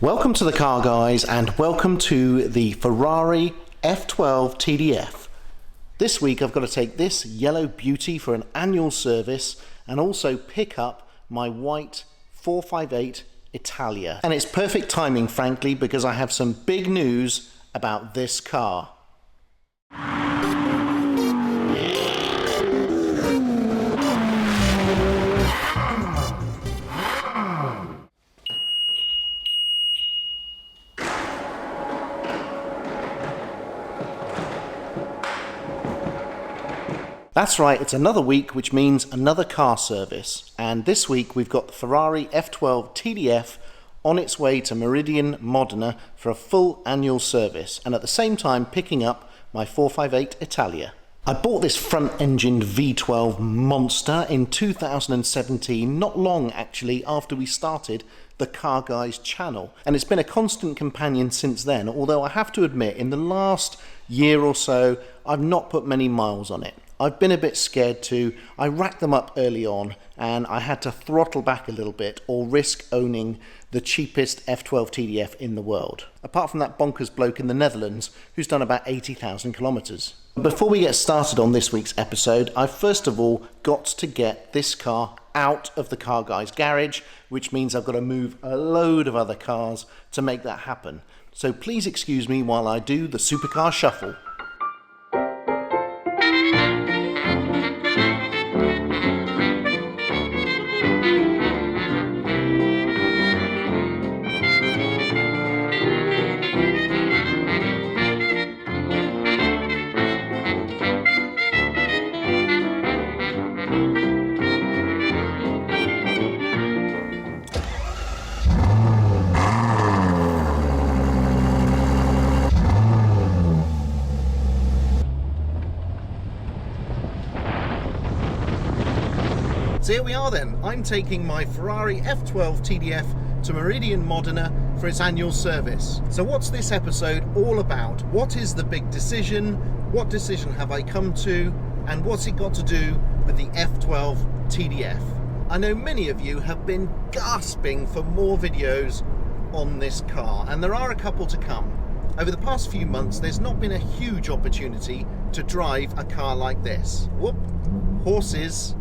Welcome to the Car Guys and welcome to the Ferrari F12 TDF. This week I've got to take this yellow beauty for an annual service and also pick up my white 458 Italia. And it's perfect timing, frankly, because I have some big news about this car. That's right, it's another week, which means another car service. And this week we've got the Ferrari F12 TDF on its way to Meridian, Modena for a full annual service, and at the same time picking up my 458 Italia. I bought this front-engined V12 monster in 2017, not long actually after we started the Car Guys channel, and it's been a constant companion since then, although I have to admit in the last year or so I've not put many miles on it. I've been a bit scared to. I racked them up early on and I had to throttle back a little bit or risk owning the cheapest F12 TDF in the world. Apart from that bonkers bloke in the Netherlands who's done about 80,000 kilometers. Before we get started on this week's episode, I've first of all got to get this car out of the Car Guys garage, which means I've got to move a load of other cars to make that happen. So please excuse me while I do the supercar shuffle. So here we are then, I'm taking my Ferrari F12 TDF to Meridian, Modena for its annual service. So what's this episode all about? What is the big decision? What decision have I come to? And what's it got to do with the F12 TDF? I know many of you have been gasping for more videos on this car, and there are a couple to come. Over the past few months, there's not been a huge opportunity to drive a car like this. Whoop, horses.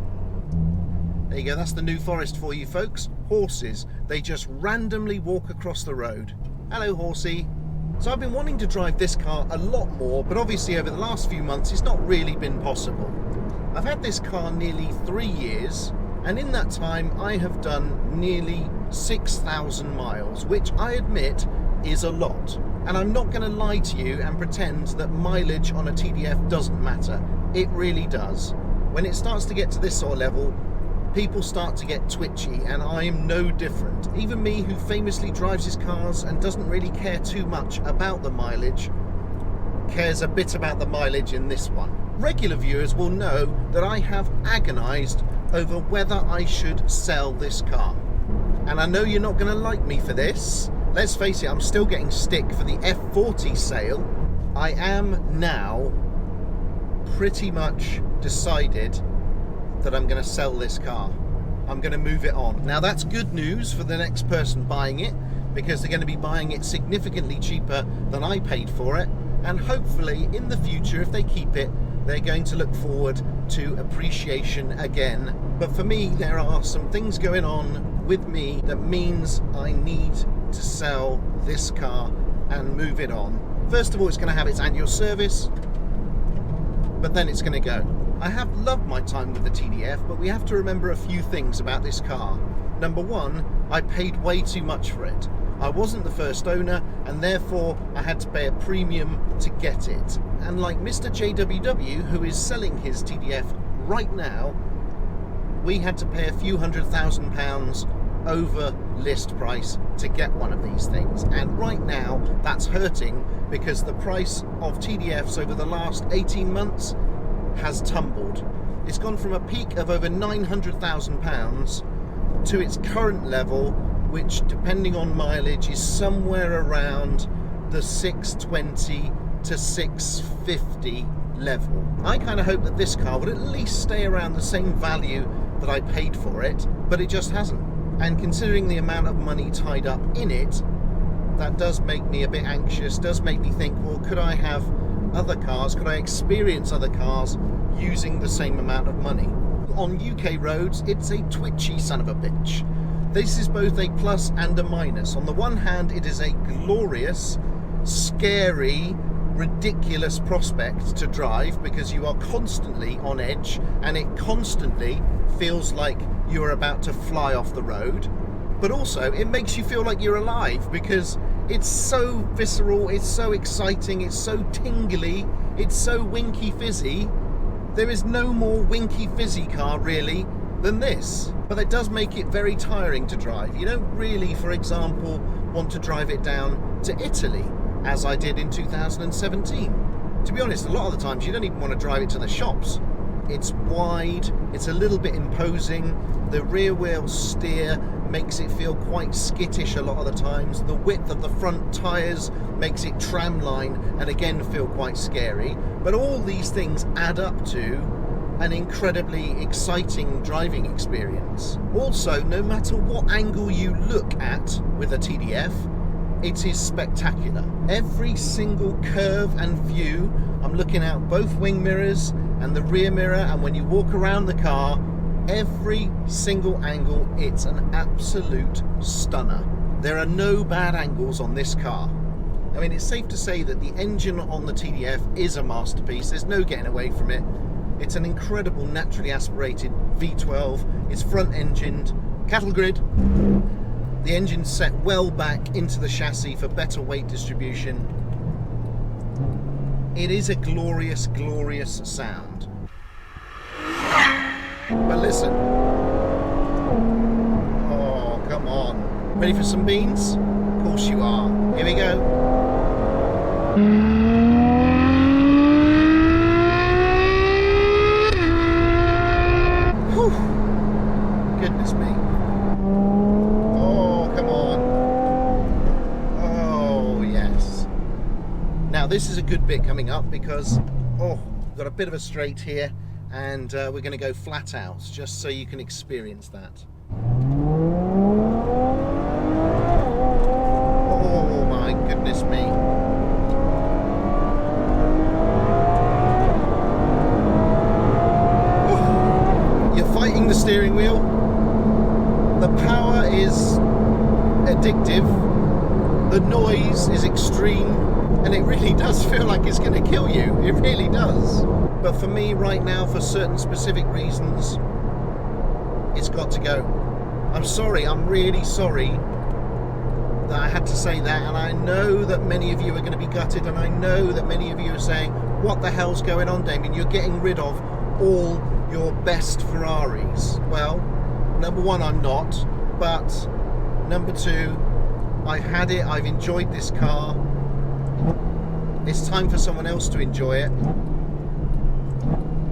There you go, that's the New Forest for you folks. Horses, they just randomly walk across the road. Hello horsey. So I've been wanting to drive this car a lot more, but obviously over the last few months it's not really been possible. I've had this car nearly 3 years, and in that time I have done nearly 6,000 miles, which I admit is a lot. And I'm not going to lie to you and pretend that mileage on a TDF doesn't matter. It really does. When it starts to get to this sort of level, people start to get twitchy, and I'm no different. Even me, who famously drives his cars and doesn't really care too much about the mileage, cares a bit about the mileage in this one. Regular viewers will know that I have agonized over whether I should sell this car. And I know you're not going to like me for this. Let's face it, I'm still getting stick for the F40 sale. I am now pretty much decided that I'm going to sell this car. I'm going to move it on. Now that's good news for the next person buying it, because they're going to be buying it significantly cheaper than I paid for it, and hopefully in the future, if they keep it, they're going to look forward to appreciation again. But for me, there are some things going on with me that means I need to sell this car and move it on. First of all, it's going to have its annual service, but then it's going to go. I have loved my time with the TDF, but we have to remember a few things about this car. Number one, I paid way too much for it. I wasn't the first owner, and therefore I had to pay a premium to get it. And like Mr. JWW, who is selling his TDF right now, we had to pay a few £100,000 over list price to get one of these things. And right now, that's hurting because the price of TDFs over the last 18 months has tumbled. It's gone from a peak of over £900,000 to its current level, which depending on mileage is somewhere around the 620 to 650 level. I kind of hope that this car would at least stay around the same value that I paid for it, but it just hasn't. And considering the amount of money tied up in it, that does make me a bit anxious, does make me think, well, could I have other cars, could I experience other cars using the same amount of money? On UK roads, it's a twitchy son of a bitch. This is both a plus and a minus. On the one hand, it is a glorious, scary, ridiculous prospect to drive because you are constantly on edge and it constantly feels like you're about to fly off the road. But also, it makes you feel like you're alive because it's so visceral, it's so exciting, it's so tingly, it's so winky fizzy. There is no more winky fizzy car really than this. But it does make it very tiring to drive. You don't really, for example, want to drive it down to Italy, as I did in 2017. To be honest, a lot of the times you don't even want to drive it to the shops. It's wide, it's a little bit imposing, the rear wheel steer makes it feel quite skittish a lot of the times, the width of the front tyres makes it tramline and again feel quite scary, but all these things add up to an incredibly exciting driving experience. Also, no matter what angle you look at with a TDF, it is spectacular. Every single curve and view, I'm looking out both wing mirrors and the rear mirror, and when you walk around the car, every single angle, it's an absolute stunner. There are no bad angles on this car. I mean, it's safe to say that the engine on the TDF is a masterpiece. There's no getting away from it. It's an incredible naturally aspirated V12. It's front engined, cattle grid. The engine's set well back into the chassis for better weight distribution. It is a glorious, glorious sound. But listen. Oh, come on. Ready for some beans? Of course you are. Here we go. Whew. Goodness me. Oh, come on. Oh, yes. Now, this is a good bit coming up because, we've got a bit of a straight here. And we're going to go flat out just so you can experience that. Oh my goodness me. Oh, you're fighting the steering wheel. The power is addictive. The noise is extreme. And it really does feel like it's going to kill you. It really does. But for me right now, for certain specific reasons, it's got to go. I'm sorry, I'm really sorry that I had to say that, and I know that many of you are going to be gutted, and I know that many of you are saying, what the hell's going on, Damian? You're getting rid of all your best Ferraris. Well, number one, I'm not, but number two, I've had it, I've enjoyed this car. It's time for someone else to enjoy it.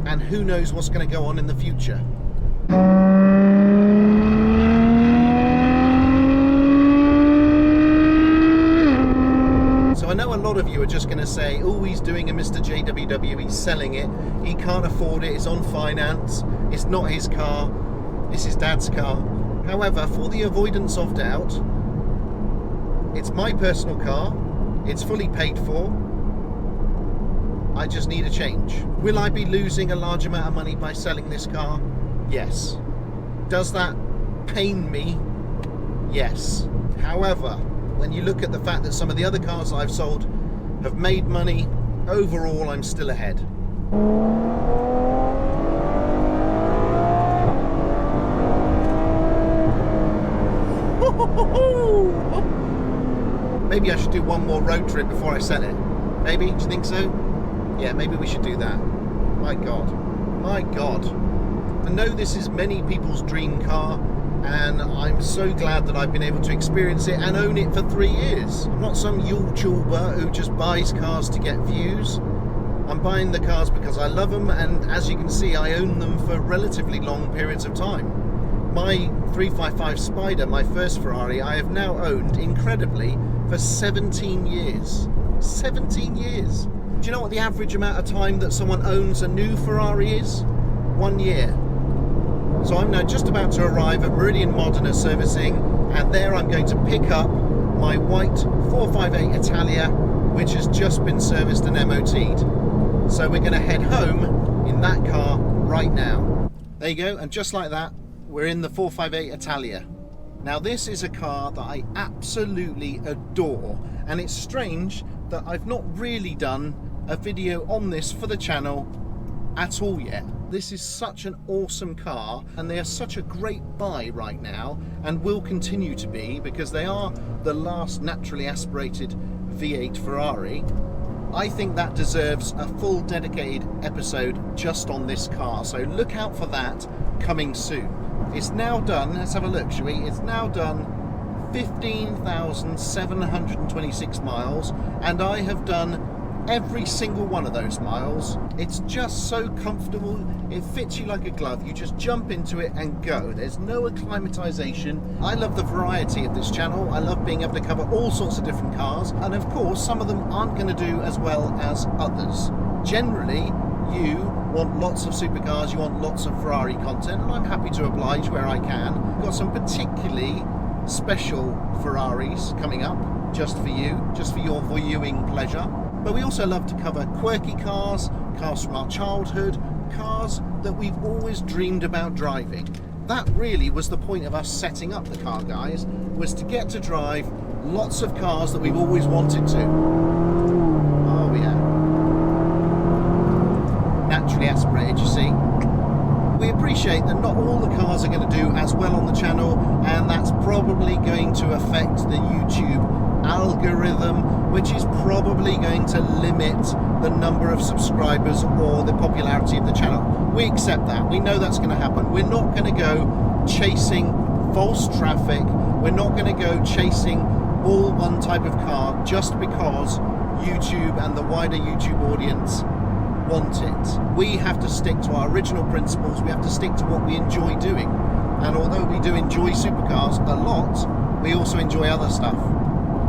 And who knows what's going to go on in the future. So I know a lot of you are just going to say, oh, he's doing a Mr. JWW, he's selling it, he can't afford it, it's on finance, it's not his car, it's his dad's car. However, for the avoidance of doubt, it's my personal car, it's fully paid for, I just need a change. Will I be losing a large amount of money by selling this car? Yes. Does that pain me? Yes. However, when you look at the fact that some of the other cars I've sold have made money, overall I'm still ahead. Maybe I should do one more road trip before I sell it. Maybe? Do you think so? Yeah, maybe we should do that. My God. My God. I know this is many people's dream car, and I'm so glad that I've been able to experience it and own it for 3 years. I'm not some YouTuber who just buys cars to get views. I'm buying the cars because I love them, and as you can see, I own them for relatively long periods of time. My 355 Spider, my first Ferrari, I have now owned, incredibly, for 17 years. 17 years. Do you know what the average amount of time that someone owns a new Ferrari is? 1 year. So I'm now just about to arrive at Meridian Modena servicing, and there I'm going to pick up my white 458 Italia, which has just been serviced and MOT'd. So we're going to head home in that car right now. There you go, and just like that, we're in the 458 Italia. Now this is a car that I absolutely adore, and it's strange that I've not really done a video on this for the channel at all yet. This is such an awesome car, and they are such a great buy right now, and will continue to be, because they are the last naturally aspirated V8 Ferrari. I think that deserves a full dedicated episode just on this car, so look out for that coming soon. It's now done, let's have a look, shall we? It's now done 15,726 miles, and I have done every single one of those miles. It's just so comfortable, it fits you like a glove. You just jump into it and go. There's no acclimatization. I love the variety of this channel. I love being able to cover all sorts of different cars, and of course some of them aren't going to do as well as others. Generally, you want lots of supercars, you want lots of Ferrari content, and I'm happy to oblige where I can. I've got some particularly special Ferraris coming up just for you, just for your viewing pleasure. But we also love to cover quirky cars, cars from our childhood, cars that we've always dreamed about driving. That really was the point of us setting up the Car Guys, was to get to drive lots of cars that we've always wanted to. Oh yeah. Naturally aspirated, you see. We appreciate that not all the cars are going to do as well on the channel, and that's probably going to affect the YouTube algorithm, which is probably going to limit the number of subscribers or the popularity of the channel. We accept that. We know that's going to happen. We're not going to go chasing false traffic. We're not going to go chasing all one type of car just because YouTube and the wider YouTube audience want it. We have to stick to our original principles. We have to stick to what we enjoy doing. And although we do enjoy supercars a lot, we also enjoy other stuff.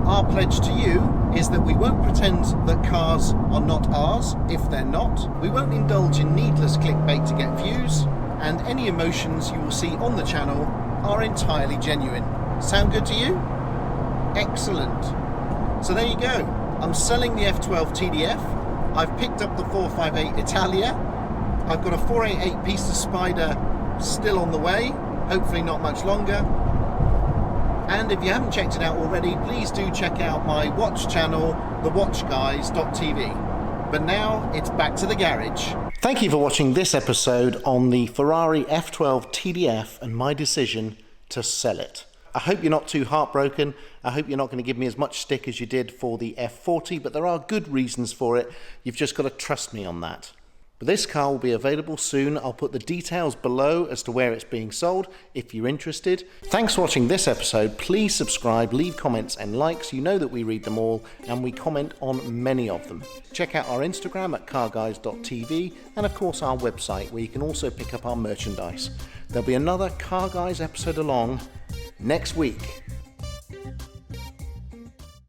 Our pledge to you is that we won't pretend that cars are not ours if they're not. We won't indulge in needless clickbait to get views, and any emotions you will see on the channel are entirely genuine. Sound good to you? Excellent. So there you go. I'm selling the F12 TDF. I've picked up the 458 Italia. I've got a 488 Pista Spider still on the way, hopefully not much longer. And if you haven't checked it out already, please do check out my watch channel, TheCarGuys.TV. But now it's back to the garage. Thank you for watching this episode on the Ferrari F12 TDF and my decision to sell it. I hope you're not too heartbroken. I hope you're not going to give me as much stick as you did for the F40, but there are good reasons for it. You've just got to trust me on that. But this car will be available soon. I'll put the details below as to where it's being sold if you're interested. Thanks for watching this episode. Please subscribe, leave comments and likes. You know that we read them all and we comment on many of them. Check out our Instagram at TheCarGuys.TV and of course our website, where you can also pick up our merchandise. There'll be another Car Guys episode along next week.